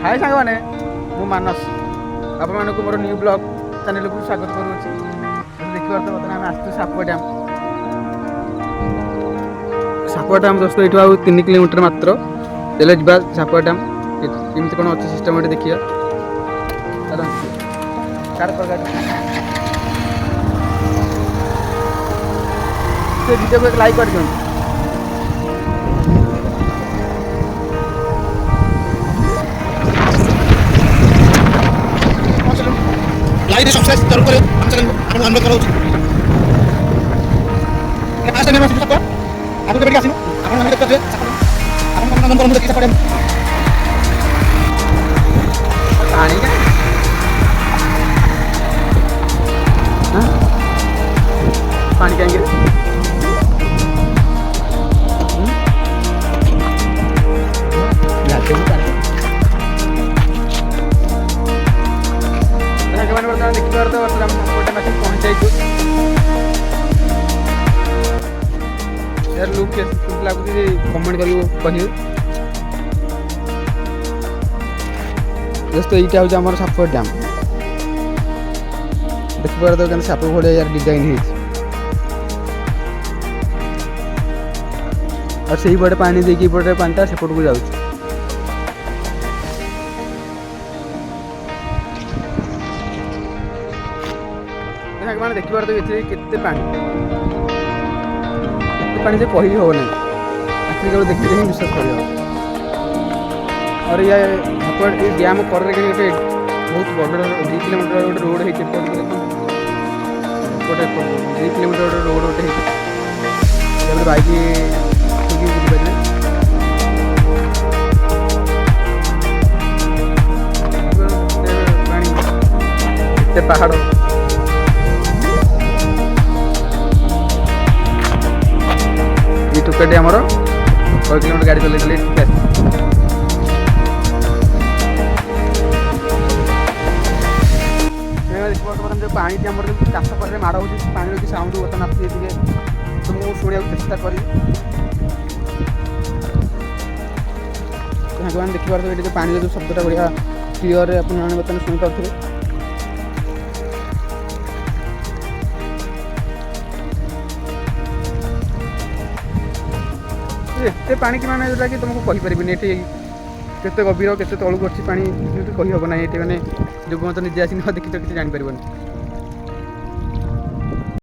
हाय सांग मैंने मु मानस आपण मानक मोर न्यू ब्लॉग चैनल को स्वागत करूँगी। देखिए तो बर्तमान आम आसू सापुआ डैम दोस्त ये 3 किलोमीटर मात्र चले जा सापुआ डैम केमती कौन अच्छे सिस्टम ये देखिए वीडियो को एक लाइक कर दिखाँ। लाइक सब्सक्राइब जरूर करें हम चैनल को अनुरोध करा उचित आज टाइम में सब आप के बेटी आसिनो आपण हम देखते आपण हम नंबर हम देखि पड़े पानी का हां पानी कहेंगे जाते हैं देखिए तो बर्तमान पहुँच यार लुक के लगुच कमेंट कर दोस्तों यहाँ हूँ आम सापुआ डैम देखिए तो साप भाया यार डिजाइन और से पटे पानी देखिए पटे पानीटा सेपट को जाऊँ मैंने देखिए तो ये केते पानी से कही हो नहीं आखिर केवल देखिए ही विश्वास कर। और ये डैम पर गोटे बहुत बड़ 2 किलोमीटर गोटे रोड है 2 किलोमीटर रोड गोटे है बाइक बुझे पहाड़ टुकटे आमर 100 किलोमीटर गाड़ी चल ठीक है। देखिए जो पानी आम चाष पर माड़ हो पानी कि साउंड बर्तमान आसुचे तो मुझे शुणा चेष्टा करी देखिए जो पानी जो शब्दटा बढ़िया क्लीयर आपने बर्तमान शुणी पारे। एते पानी कि माने जोटा कि तुमको कहि परिबिनी एठी केते गभीर केते तळु गछि पानी कहि हबो ना एठी माने जो मत निजे आसी न देखि तो किछि जानि परिबनी।